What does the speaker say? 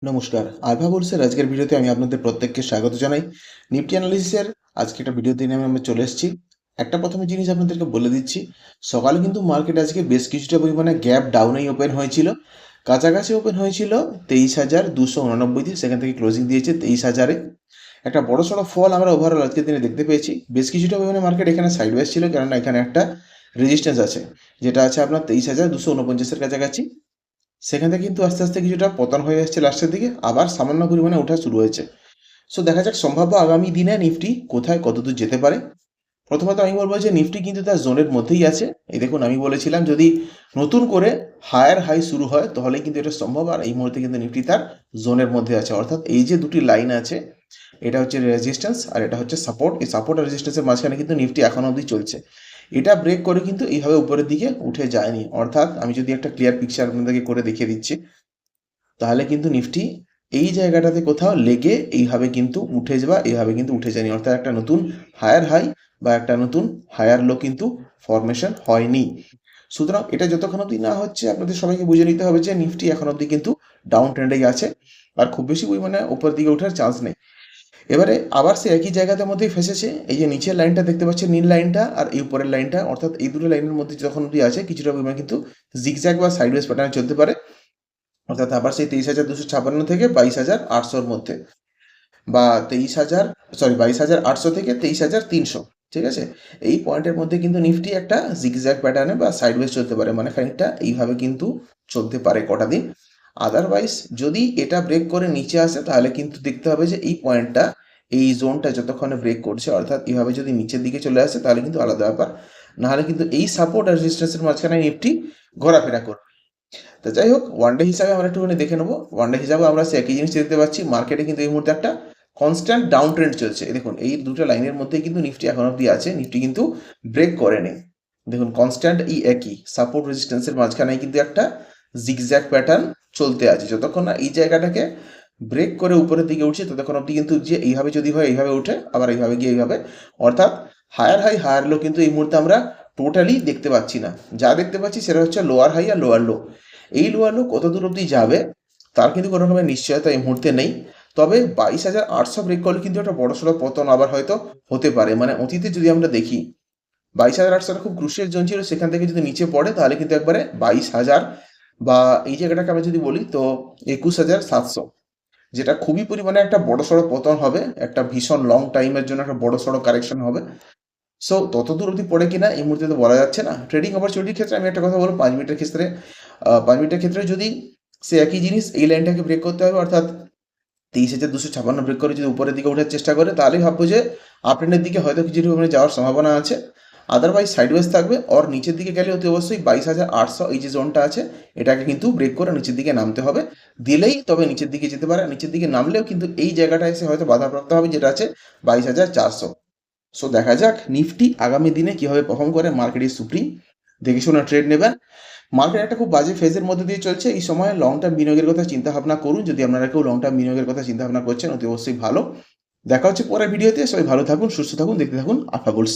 নমস্কার, আলফা বুলসের আজকের ভিডিওতে আমি আপনাদের প্রত্যেককে স্বাগত জানাই। নিফটি অ্যানালিসিসের আজকে একটা ভিডিওতে নিয়ে আমরা চলে এসেছি। একটা প্রথমে জিনিস আপনাদেরকে বলে দিচ্ছি, সকালে কিন্তু মার্কেট আজকে বেশ কিছুটা পরিমাণে গ্যাপ ডাউনেই ওপেন হয়েছিল। কাছাকাছি ওপেন হয়েছিল 23,289 দিয়ে, সেখান থেকে ক্লোজিং দিয়েছে 23,000-এ। একটা বড় সড়ো ফল আমরা ওভারঅল আজকের দিনে দেখতে পেয়েছি। বেশ কিছুটা পরিমাণে মার্কেট এখানে সাইডওয়েজ ছিল, কেননা এখানে একটা রেজিস্ট্যান্স আছে, যেটা আছে আপনার 23,249-এর কাছাকাছি। সেখান থেকে কিন্তু আস্তে আস্তে কিছুটা পতন হয়ে এসেছে লাস্টের দিকে, আবার সামান্য পরিমাণে ওঠা শুরু হয়েছে। সো দেখা যাক সম্ভাব্য আগামী দিনে নিফটি কোথায় কতদূর যেতে পারে। প্রথমত আমি বলবো যে নিফটি কিন্তু তার জোনের মধ্যেই আছে। এই দেখুন, আমি বলেছিলাম যদি নতুন করে হায়ার হাই শুরু হয় তাহলে কিন্তু এটা সম্ভব, আর এই মুহূর্তে কিন্তু নিফটি তার জোনের মধ্যে আছে। অর্থাৎ এই যে দুটি লাইন আছে, এটা হচ্ছে রেজিস্ট্যান্স আর এটা হচ্ছে সাপোর্ট। এই সাপোর্ট আর রেজিস্ট্যান্সের মাঝখানে কিন্তু নিফটি এখন অবধি চলছে। এটা ব্রেক করে কিন্তু এইভাবে উপরের দিকে উঠে যায়নি। অর্থাৎ আমি যদি একটা ক্লিয়ার পিকচার আপনাদেরকে করে দেখিয়ে দিচ্ছি, তাহলে কিন্তু নিফটি এই জায়গাটাতে কোথাও লেগে এইভাবে কিন্তু উঠে যাওয়া, এইভাবে কিন্তু উঠে যায়নি। অর্থাৎ একটা নতুন হায়ার হাই বা একটা নতুন হায়ার লো কিন্তু ফরমেশন হয়নি। সুতরাং এটা যতক্ষণ অবধি না হচ্ছে, আপনাদের সবাইকে বুঝে নিতে হবে যে নিফটি এখন অবধি কিন্তু ডাউন ট্রেন্ডেই আছে, আর খুব বেশি পরিমাণে উপর দিকে ওঠার চান্স নেই। এবারে আবার সে একই জায়গাতে মধ্যেই ফেসেছে। এই যে নিচের লাইনটা দেখতে পাচ্ছেন, নীল লাইনটা, আর এই উপরের লাইনটা, অর্থাৎ এই দুটো লাইনের মধ্যে যখন অবধি আছে কিছুটা পরিমাণে কিন্তু জিগজ্যাগ বা সাইডওয়েজ প্যাটার্নে চলতে পারে। অর্থাৎ আবার সেই 23,256 থেকে 22,800-র মধ্যে, বা 22,800 থেকে 23,300, ঠিক আছে? এই পয়েন্টের মধ্যে কিন্তু নিফটি একটা জিগজ্যাগ প্যাটার্নে বা সাইডওয়েজ চলতে পারে, মানে খানিকটা এইভাবে কিন্তু চলতে পারে কটা দিন। আদারওয়াইজ যদি এটা ব্রেক করে নিচে আসে, তাহলে কিন্তু দেখতে হবে যে এই পয়েন্টটা, এই জোনটা যতক্ষণে ব্রেক করছে, অর্থাৎ এইভাবে যদি নিচের দিকে চলে আসে তাহলে কিন্তু আলাদা ব্যাপার। নাহলে কিন্তু এই সাপোর্ট আর রেজিস্ট্যান্সের মাঝখানে নিফটি ঘোরাফেরা করবে। তো যাই হোক, ওয়ান ডে হিসাবে আমরা একটুখানি দেখে নেবো। ওয়ান ডে হিসাবে আমরা সে একই জিনিস দেখতে পাচ্ছি, মার্কেটে কিন্তু এই মুহূর্তে একটা কনস্ট্যান্ট ডাউন ট্রেন্ড চলছে। দেখুন, এই দুটো লাইনের মধ্যেই কিন্তু নিফটি এখন অব্দি আছে, নিফটি কিন্তু ব্রেক করেনি। দেখুন, কনস্ট্যান্ট এই একই সাপোর্ট রেজিস্ট্যান্সের মাঝখানে কিন্তু একটা জিগজ্যাগ প্যাটার্ন চলতে আছে। যতক্ষণ না এই জায়গাটাকে ব্রেক করে উপরের দিকে উঠছে, ততক্ষণ অব্দি কিন্তু যে এইভাবে যদি হয় এইভাবে উঠে, আবার এইভাবে গিয়ে এইভাবে, অর্থাৎ হায়ার হাই হায়ার লো কিন্তু এই মুহূর্তে আমরা টোটালি দেখতে পাচ্ছি না। যা দেখতে পাচ্ছি সেটা হচ্ছে লোয়ার হাই আর লোয়ার লো। এই লোয়ার লো কত দূর অব্দি যাবে তার কিন্তু কোনো রকমের নিশ্চয়তা এই মুহূর্তে নেই। তবে 22,800 ব্রেক করলে কিন্তু একটা বড় সড়ো পতন আবার হয়তো হতে পারে। মানে অতীতে যদি আমরা দেখি, 22,800 খুব ক্রুশিয়াল জোন ছিল, সেখান থেকে যদি নিচে পড়ে তাহলে কিন্তু একবারে 22,000, বা এই জায়গাটাকে আমি যদি বলি তো 21,700, যেটা খুবই পরিমাণে একটা বড় সড়ো পতন হবে, একটা ভীষণ লং টাইমের জন্য একটা বড় সড়ো কারেকশন হবে। সো তত দূর অবধি পড়ে কিনা এই মুহূর্তে তো বলা যাচ্ছে না। ট্রেডিং অপরচুনিটির ক্ষেত্রে আমি একটা কথা বলবো, 5 মিনিটের ক্ষেত্রে, 5 মিনিটের ক্ষেত্রে যদি সে একই জিনিস এই লাইনটাকে ব্রেক করতে হবে, অর্থাৎ 23,256 ব্রেক করে যদি উপরের দিকে ওঠার চেষ্টা করে, তাহলেই ভাববো যে আপট্রেন্ডের দিকে হয়তো কিছুটা পরিমাণে যাওয়ার সম্ভাবনা আছে। আদারওয়াইজ সাইডওয়েজ থাকবে, ওর নিচের দিকে গেলে অতি অবশ্যই 22,800 এই যে জোনটা আছে, এটাকে কিন্তু ব্রেক করে নিচের দিকে নামতে হবে। দিলেই তবে নিচের দিকে যেতে পারে। নিচের দিকে নামলেও কিন্তু এই জায়গাটা এসে হয়তো বাধাপ্রাপ্ত হবে, যেটা আছে 22,400। সো দেখা যাক নিফটি আগামী দিনে কিভাবে পারফর্ম করে। মার্কেট ইজ সুপ্রিম, দেখে শুনে ট্রেড নেবেন। মার্কেট একটা খুব বাজে ফেজের মধ্যে দিয়ে চলছে। এই সময় লং টার্ম বিনিয়োগের কথা চিন্তা ভাবনা করুন। যদি আপনারা কেউ লং টার্ম বিনিয়োগের কথা চিন্তা ভাবনা করছেন, অতি অবশ্যই ভালো। দেখা হচ্ছে পরের ভিডিওতে। সবাই ভালো থাকুন, সুস্থ থাকুন, দেখতে থাকুন আলফা বুলস।